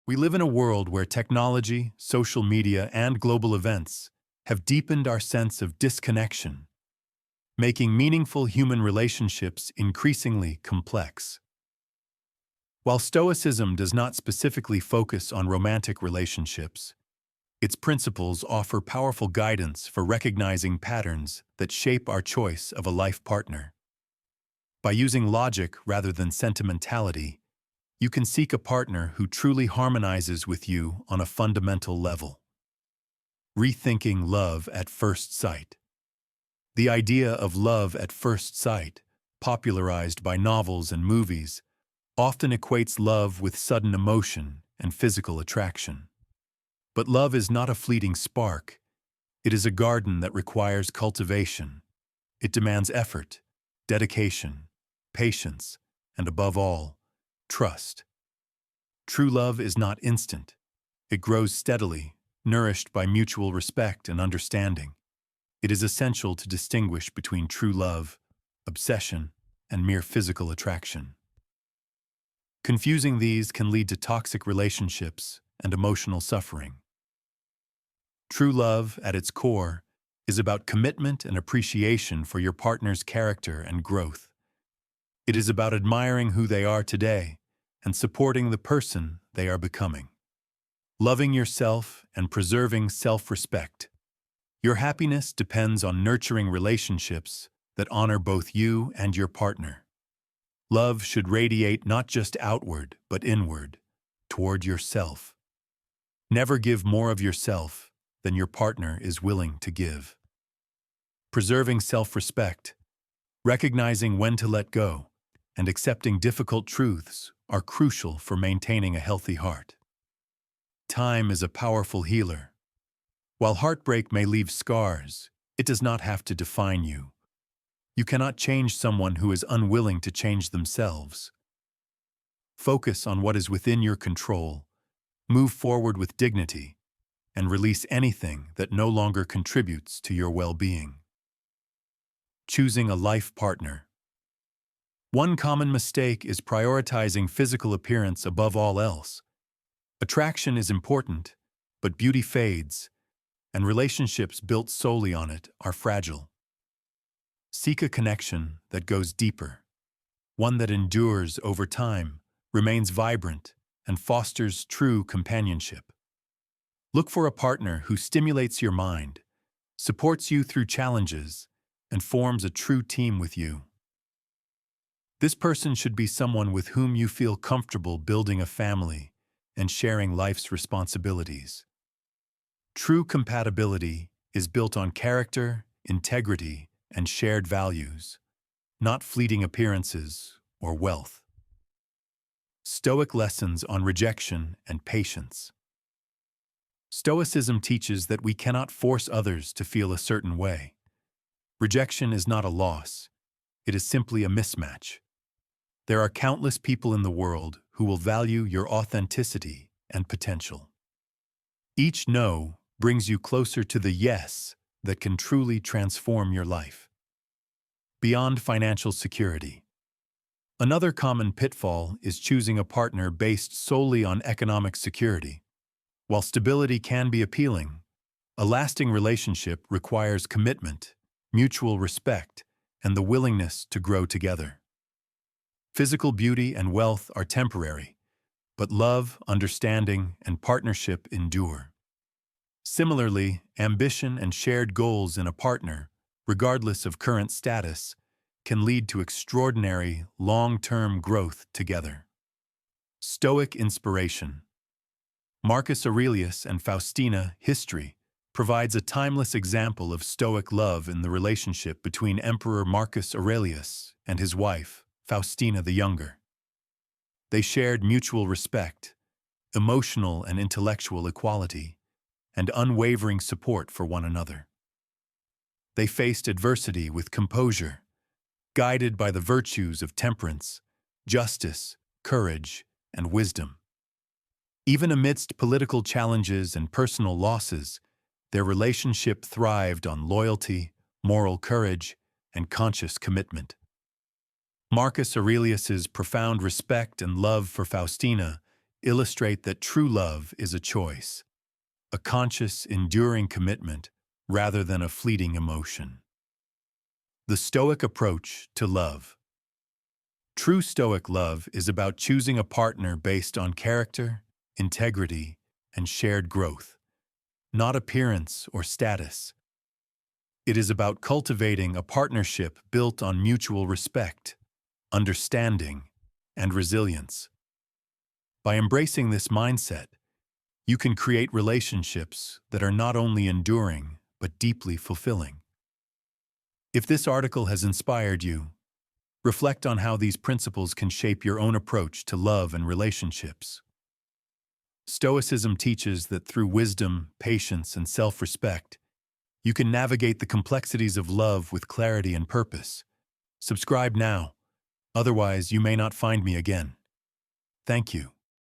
We live in a world where technology, social media, and global events have deepened our sense of disconnection, making meaningful human relationships increasingly complex. While Stoicism does not specifically focus on romantic relationships, its principles offer powerful guidance for recognizing patterns that shape our choice of a life partner. By using logic rather than sentimentality, you can seek a partner who truly harmonizes with you on a fundamental level. Rethinking love at first sight. The idea of love at first sight, popularized by novels and movies, often equates love with sudden emotion and physical attraction. But love is not a fleeting spark. It is a garden that requires cultivation. It demands effort, dedication, patience, and above all, trust. True love is not instant. It grows steadily, nourished by mutual respect and understanding. It is essential to distinguish between true love, obsession, and mere physical attraction. Confusing these can lead to toxic relationships and emotional suffering. True love, at its core, is about commitment and appreciation for your partner's character and growth. It is about admiring who they are today and supporting the person they are becoming. Loving yourself and preserving self-respect. Your happiness depends on nurturing relationships that honor both you and your partner. Love should radiate not just outward, but inward, toward yourself. Never give more of yourself than your partner is willing to give. Preserving self-respect, recognizing when to let go, and accepting difficult truths are crucial for maintaining a healthy heart. Time is a powerful healer. While heartbreak may leave scars, it does not have to define you. You cannot change someone who is unwilling to change themselves. Focus on what is within your control, move forward with dignity, and release anything that no longer contributes to your well-being. Choosing a life partner. One common mistake is prioritizing physical appearance above all else. Attraction is important, but beauty fades, and relationships built solely on it are fragile. Seek a connection that goes deeper, one that endures over time, remains vibrant, and fosters true companionship. Look for a partner who stimulates your mind, supports you through challenges, and forms a true team with you. This person should be someone with whom you feel comfortable building a family and sharing life's responsibilities. True compatibility is built on character, integrity, and shared values, not fleeting appearances or wealth. Stoic lessons on rejection and patience. Stoicism teaches that we cannot force others to feel a certain way. Rejection is not a loss. It is simply a mismatch. There are countless people in the world who will value your authenticity and potential. Each no brings you closer to the yes that can truly transform your life. Beyond financial security. Another common pitfall is choosing a partner based solely on economic security. While stability can be appealing, a lasting relationship requires commitment, mutual respect, and the willingness to grow together. Physical beauty and wealth are temporary, but love, understanding, and partnership endure. Similarly, ambition and shared goals in a partner, regardless of current status, can lead to extraordinary, long-term growth together. Stoic inspiration. Marcus Aurelius and Faustina, History, provides a timeless example of Stoic love in the relationship between Emperor Marcus Aurelius and his wife, Faustina the Younger. They shared mutual respect, emotional and intellectual equality, and unwavering support for one another. They faced adversity with composure, guided by the virtues of temperance, justice, courage, and wisdom. Even amidst political challenges and personal losses, their relationship thrived on loyalty, moral courage, and conscious commitment. Marcus Aurelius's profound respect and love for Faustina illustrate that true love is a choice, a conscious, enduring commitment rather than a fleeting emotion. The Stoic approach to love. True Stoic love is about choosing a partner based on character, integrity, and shared growth, not appearance or status. It is about cultivating a partnership built on mutual respect, understanding, and resilience. By embracing this mindset, you can create relationships that are not only enduring, but deeply fulfilling. If this article has inspired you, reflect on how these principles can shape your own approach to love and relationships. Stoicism teaches that through wisdom, patience, and self-respect, you can navigate the complexities of love with clarity and purpose. Subscribe now, otherwise you may not find me again. Thank you.